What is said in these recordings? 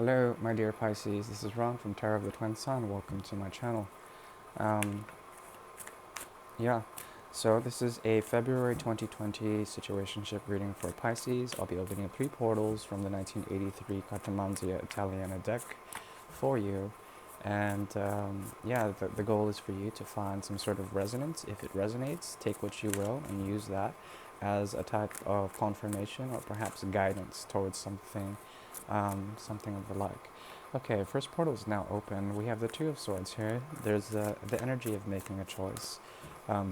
Hello, my dear Pisces. This is Ron from Tarot of the Twin Sun. Welcome to my channel. Um, yeah, so this is a February 2020 situationship reading for Pisces. I'll be opening 3 portals from the 1983 Cartomanzia Italiana deck for you. And yeah, the goal is for you to find some sort of resonance. If it resonates, take what you will and use that as a type of confirmation or perhaps guidance towards something, something of the like. Okay, first portal is now open. We have the Two of Swords here. There's the energy of making a choice,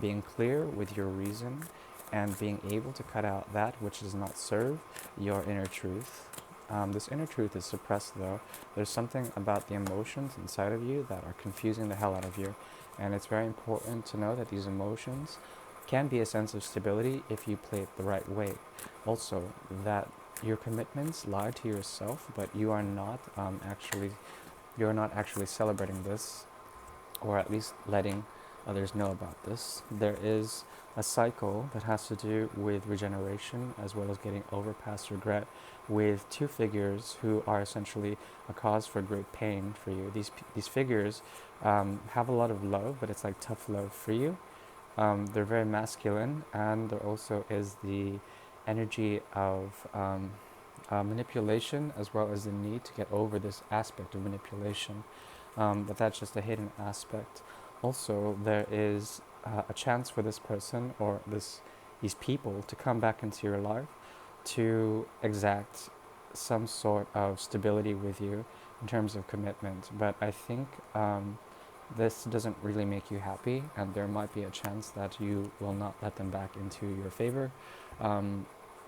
being clear with your reason, and being able to cut out that which does not serve your inner truth. This inner truth is suppressed though. There's something about the emotions inside of you that are confusing the hell out of you. And it's very important to know that these emotions can be a sense of stability if you play it the right way. Also, that your commitments lie to yourself, but you're not actually celebrating this, or at least letting others know about this. There is a cycle that has to do with regeneration as well as getting over past regret with two figures who are essentially a cause for great pain for you. These figures have a lot of love, but it's like tough love for you. They're very masculine, and there also is the energy of manipulation as well as the need to get over this aspect of manipulation. But that's just a hidden aspect. Also, there is a chance for this person or these people to come back into your life to exact some sort of stability with you in terms of commitment. But I think this doesn't really make you happy, and there might be a chance that you will not let them back into your favor.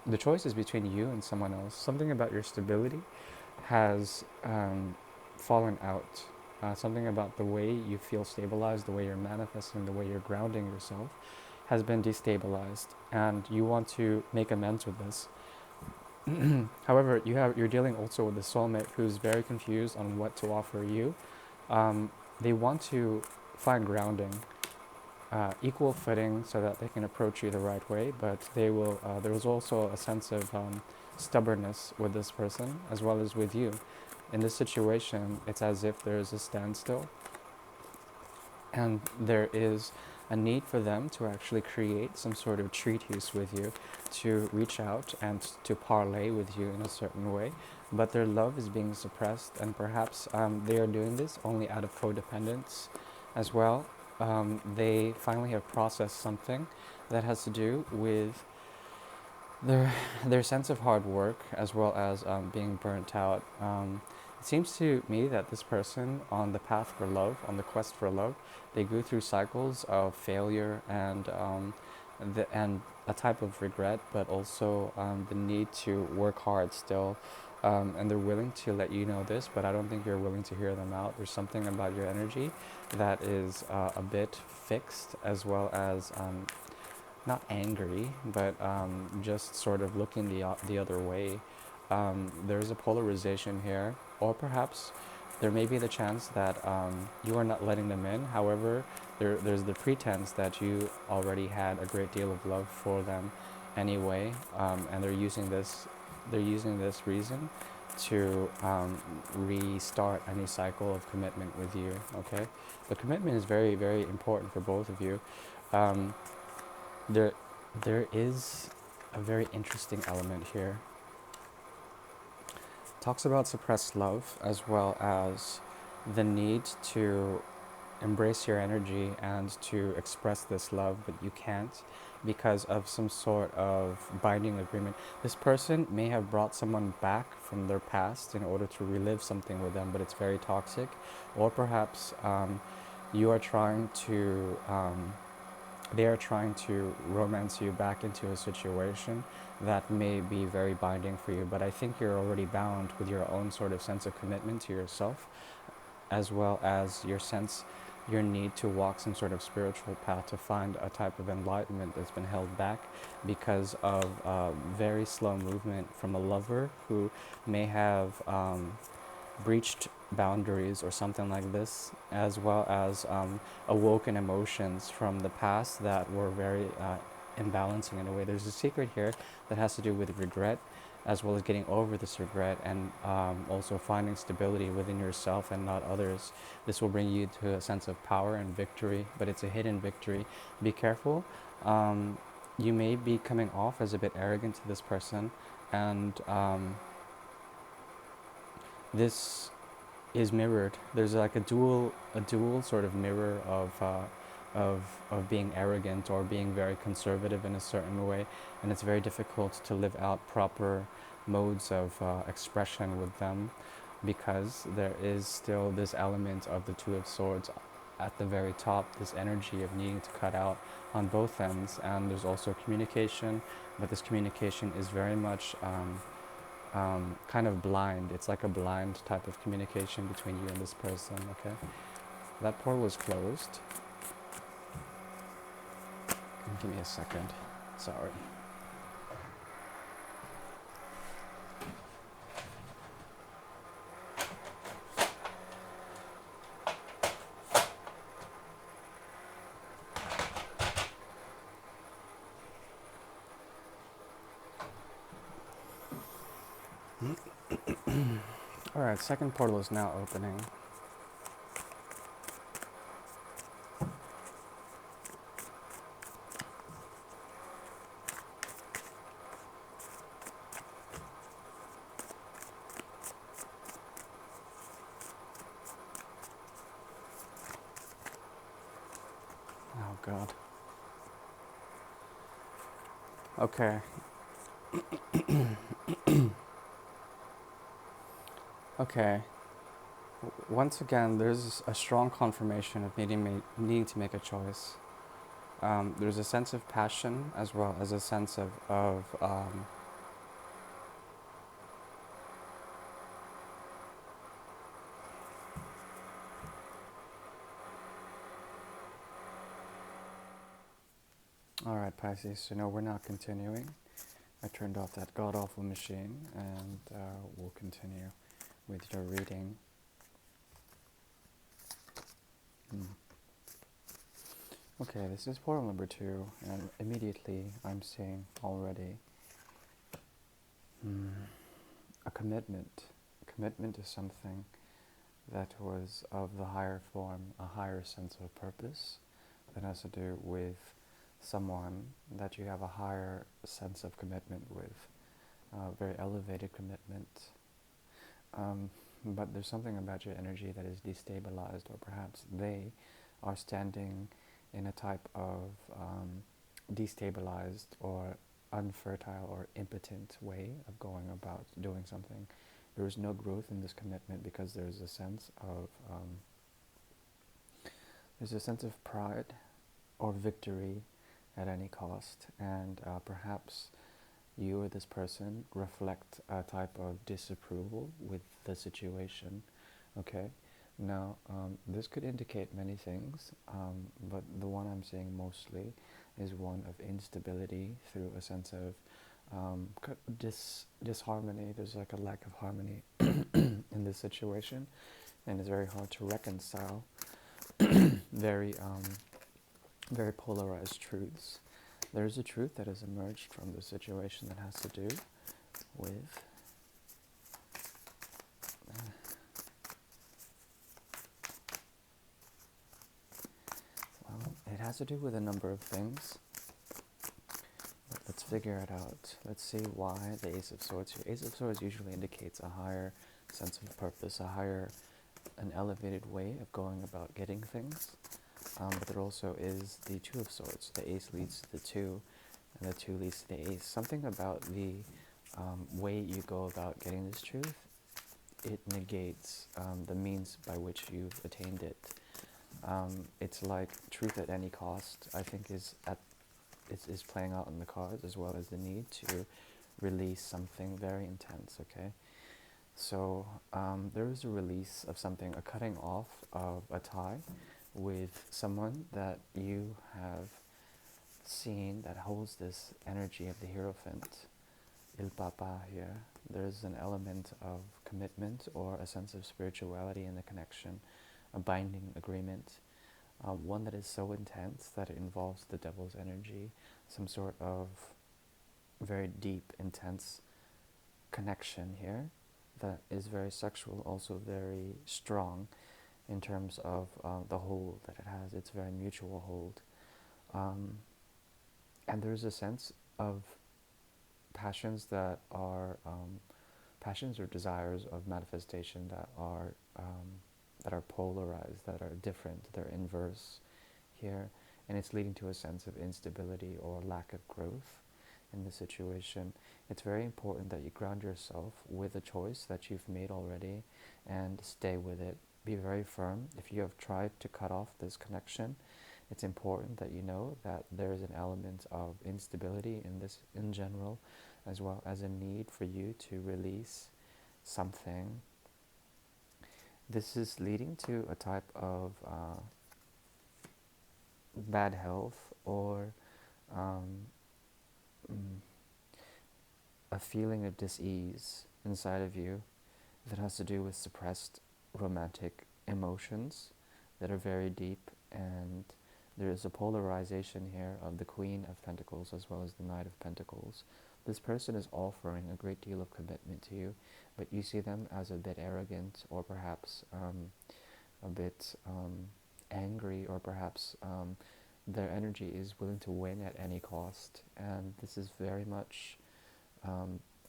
The choice is between you and someone else. Something about your stability has fallen out. Something about the way you feel stabilized, the way you're manifesting, the way you're grounding yourself has been destabilized, and you want to make amends with this. However, you're dealing also with a soulmate who's very confused on what to offer you. They want to find grounding, equal footing, so that they can approach you the right way. But they will. There is also a sense of stubbornness with this person as well as with you. In this situation, it's as if there is a standstill, and there is a need for them to actually create some sort of treatise with you, to reach out and to parlay with you in a certain way. But their love is being suppressed, and perhaps they are doing this only out of codependence as well. They finally have processed something that has to do with their sense of hard work as well as being burnt out. It seems to me that this person on the path for love, on the quest for love, they go through cycles of failure and a type of regret, but also the need to work hard still. And they're willing to let you know this, but I don't think you're willing to hear them out. There's something about your energy that is a bit fixed, as well as not angry, but just sort of looking the other way. There's a polarization here, or perhaps there may be the chance that you are not letting them in. However, there's the pretense that you already had a great deal of love for them anyway, and they're using this reason to restart any cycle of commitment with you. Okay, the commitment is very, very important for both of you. Um, there, there is a very interesting element here. Talks about suppressed love as well as the need to embrace your energy and to express this love, but you can't because of some sort of binding agreement. This person may have brought someone back from their past in order to relive something with them, but it's very toxic. Or perhaps you are trying to they are trying to romance you back into a situation that may be very binding for you. But I think you're already bound with your own sort of sense of commitment to yourself, as well as your need to walk some sort of spiritual path to find a type of enlightenment that's been held back because of very slow movement from a lover who may have breached boundaries or something like this, as well as awoken emotions from the past that were very imbalancing in a way. There's a secret here that has to do with regret as well as getting over this regret, and also finding stability within yourself and not others. This will bring you to a sense of power and victory, but it's a hidden victory. Be careful. Um, you may be coming off as a bit arrogant to this person, and this is mirrored. There's like a dual sort of mirror of being arrogant or being very conservative in a certain way, and it's very difficult to live out proper modes of expression with them, because there is still this element of the Two of Swords at the very top, this energy of needing to cut out on both ends, and there's also communication, but this communication is very much kind of blind. It's like a blind type of communication between you and this person, okay? That portal was closed. Give me a second. Sorry. Alright, second portal is now opening. Oh god. Okay. Okay. Once again, there's a strong confirmation of needing to make a choice. There's a sense of passion as well as a sense of Alright, Pisces, so no, we're not continuing. I turned off that god-awful machine, and we'll continue with your reading. Okay, this is portal number 2, and immediately I'm seeing already a commitment. A commitment to something that was of the higher form, a higher sense of purpose that has to do with someone that you have a higher sense of commitment with, very elevated commitment. But there's something about your energy that is destabilized, or perhaps they are standing in a type of destabilized or unfertile or impotent way of going about doing something. There is no growth in this commitment because there's a sense of pride or victory at any cost, and perhaps you or this person reflect a type of disapproval with the situation. Okay, now this could indicate many things, but the one I'm seeing mostly is one of instability through a sense of disharmony. There's like a lack of harmony in this situation, and it's very hard to reconcile very very polarized truths. There's a truth that has emerged from the situation that has to do with it has to do with a number of things. But let's figure it out. Let's see why the Ace of Swords here. Ace of Swords usually indicates a higher sense of purpose, an elevated way of going about getting things. But there also is the Two of Swords. The Ace leads to the Two, and the Two leads to the Ace. Something about the way you go about getting this truth, it negates the means by which you've attained it. It's like truth at any cost, I think, is playing out in the cards, as well as the need to release something very intense, okay? So there is a release of something, a cutting off of a tie with someone that you have seen that holds this energy of the Hierophant, Il Papa here. There's an element of commitment or a sense of spirituality in the connection, a binding agreement, one that is so intense that it involves the devil's energy, some sort of very deep, intense connection here that is very sexual, also very strong in terms of the hold that it has. It's very mutual hold. Um, and there's a sense of passions that are passions or desires of manifestation that are polarized, that are different, they're inverse here, and it's leading to a sense of instability or lack of growth in the situation. It's very important that you ground yourself with a choice that you've made already and stay with it. Be very firm. If you have tried to cut off this connection, it's important that you know that there is an element of instability in this in general, as well as a need for you to release something. This is leading to a type of bad health or um, mm, a feeling of dis-ease inside of you that has to do with suppressed romantic emotions that are very deep, and there is a polarization here of the Queen of Pentacles as well as the Knight of Pentacles. This person is offering a great deal of commitment to you, but you see them as a bit arrogant or perhaps a bit angry, or perhaps their energy is willing to win at any cost, and this is very much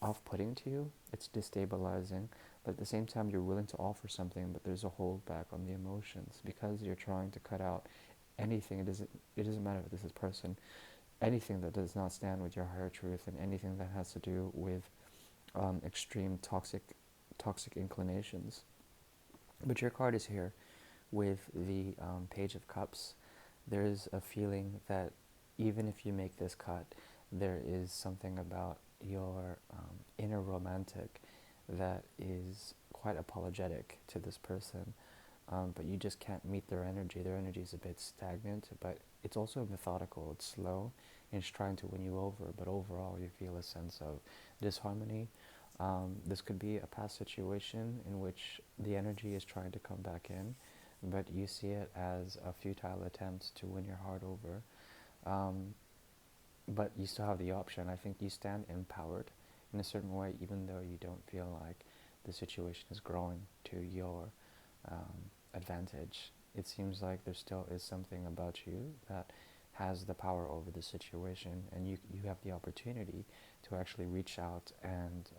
off-putting to you. It's destabilizing, but at the same time you're willing to offer something, but there's a holdback on the emotions because you're trying to cut out anything. It doesn't matter if this is person, anything that does not stand with your higher truth, and anything that has to do with extreme toxic inclinations. But your card is here with the Page of Cups. There is a feeling that even if you make this cut, there is something about your inner romantic that is quite apologetic to this person, but you just can't meet their energy. Their energy is a bit stagnant, but it's also methodical, it's slow, and it's trying to win you over, but overall you feel a sense of disharmony. This could be a past situation in which the energy is trying to come back in, but you see it as a futile attempt to win your heart over. Um, but you still have the option. I think you stand empowered in a certain way, even though you don't feel like the situation is growing to your advantage. It seems like there still is something about you that has the power over the situation, and you have the opportunity to actually reach out and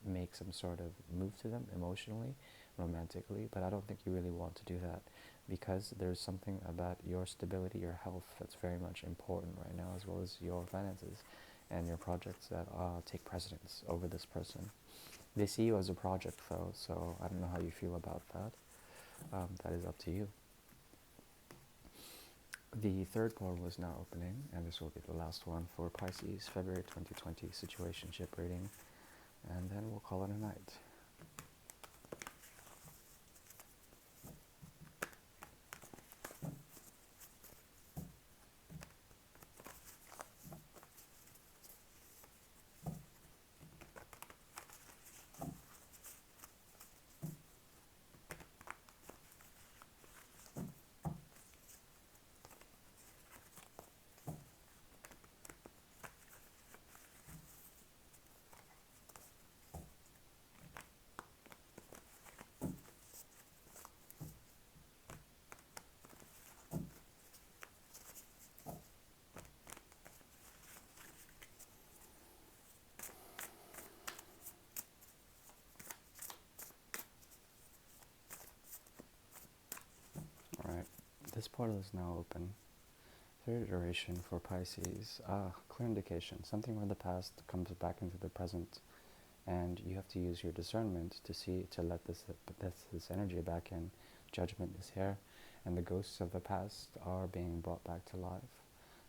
make some sort of move to them emotionally, romantically, but I don't think you really want to do that because there's something about your stability, your health that's very much important right now, as well as your finances and your projects that take precedence over this person. They see you as a project though, so I don't know how you feel about that. That is up to you. The third portal is now opening, and this will be the last one for Pisces, February 2020 Situationship reading, and then we'll call it a night. Alright, this portal is now open. Third iteration for Pisces, clear indication, something from the past comes back into the present, and you have to use your discernment to see, to let this energy back in. Judgment is here, and the ghosts of the past are being brought back to life.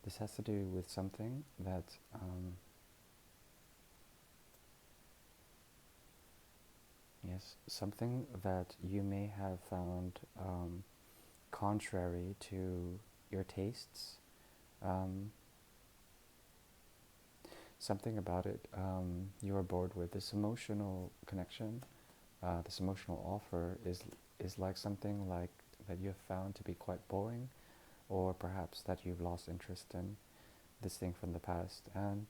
This has to do with something that yes, something that you may have found contrary to your tastes. Um, Something about it you are bored with. This emotional connection, this emotional offer is like something like that you have found to be quite boring, or perhaps that you've lost interest in this thing from the past, and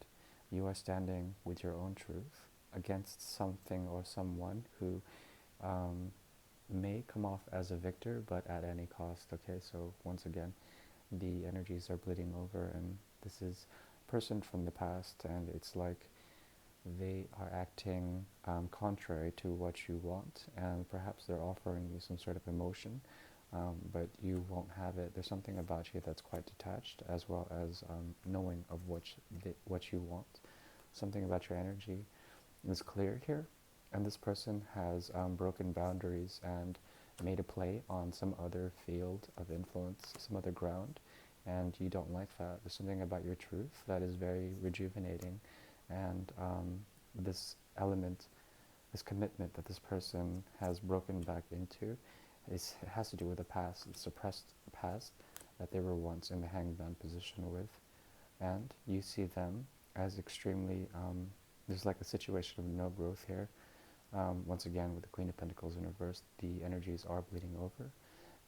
you are standing with your own truth. against something or someone who um, may come off as a victor, but at any cost. Okay, so once again, the energies are bleeding over, and this is a person from the past, and it's like they are acting contrary to what you want, and perhaps they're offering you some sort of emotion, but you won't have it. There's something about you that's quite detached, as well as knowing of what you want. Something about your energy is clear here, and this person has broken boundaries and made a play on some other field of influence, some other ground, and you don't like that. There's something about your truth that is very rejuvenating, and this element, this commitment that this person has broken back into, it has to do with the past, the suppressed past that they were once in the hangman position with, and you see them as extremely, there's like a situation of no growth here. Once again, with the Queen of Pentacles in reverse, the energies are bleeding over.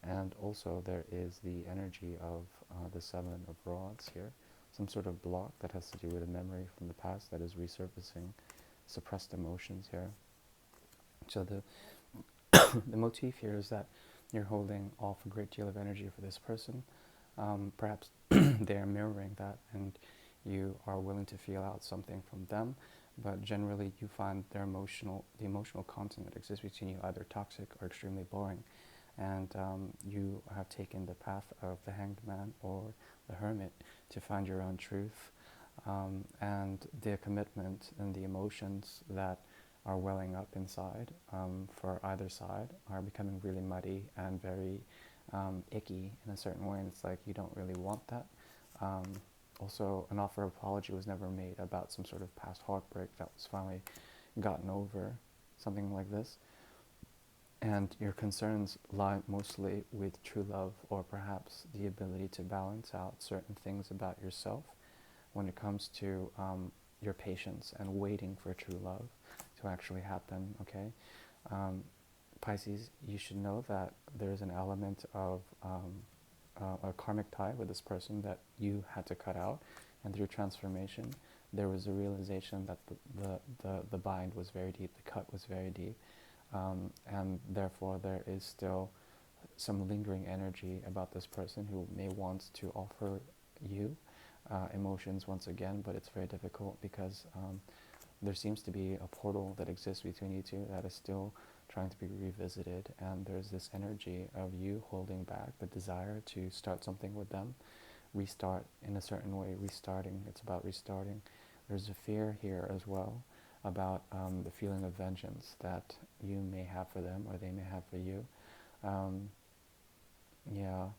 And also there is the energy of the Seven of Rods here, some sort of block that has to do with a memory from the past that is resurfacing, suppressed emotions here. So the the motif here is that you're holding off a great deal of energy for this person. Perhaps they are mirroring that, and you are willing to feel out something from them, but generally you find the emotional content that exists between you either toxic or extremely boring, and you have taken the path of the hanged man or the hermit to find your own truth, and the commitment and the emotions that are welling up inside for either side are becoming really muddy and very icky in a certain way, and it's like you don't really want that. Um, Also, an offer of apology was never made about some sort of past heartbreak that was finally gotten over, something like this. And your concerns lie mostly with true love, or perhaps the ability to balance out certain things about yourself when it comes to your patience and waiting for true love to actually happen, okay? Pisces, you should know that there's an element of a karmic tie with this person that you had to cut out, and through transformation, there was a realization that the bind was very deep, the cut was very deep, and therefore there is still some lingering energy about this person who may want to offer you emotions once again, but it's very difficult because there seems to be a portal that exists between you two that is still trying to be revisited, and there's this energy of you holding back the desire to start something with them, restart in a certain way, restarting, it's about restarting. There's a fear here as well about the feeling of vengeance that you may have for them or they may have for you. Um, yeah,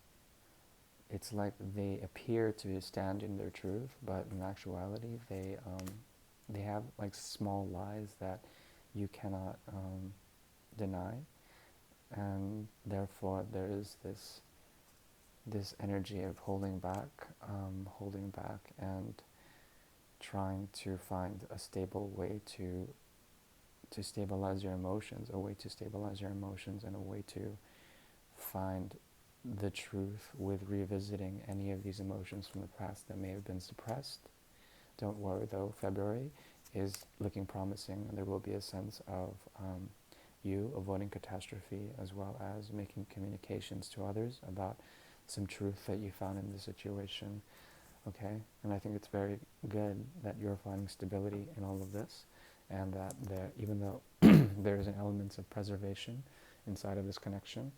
it's like they appear to stand in their truth, but in actuality, they have like small lies that you cannot deny, and therefore there is this energy of holding back, and trying to find a stable way to stabilize your emotions, a way to stabilize your emotions, and a way to find the truth with revisiting any of these emotions from the past that may have been suppressed. Don't worry though, February is looking promising, and there will be a sense of you avoiding catastrophe, as well as making communications to others about some truth that you found in the situation. Okay, and I think it's very good that you're finding stability in all of this, and that even though there's an element of preservation inside of this connection,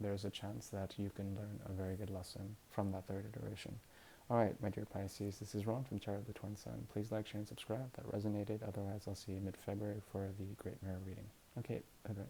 there's a chance that you can learn a very good lesson from that third iteration. All right, my dear Pisces, this is Ron from Tarot of the Twin Sun. Please like, share, and subscribe. That resonated. Otherwise, I'll see you mid-February for the Great Mirror reading. Okay, bye-bye.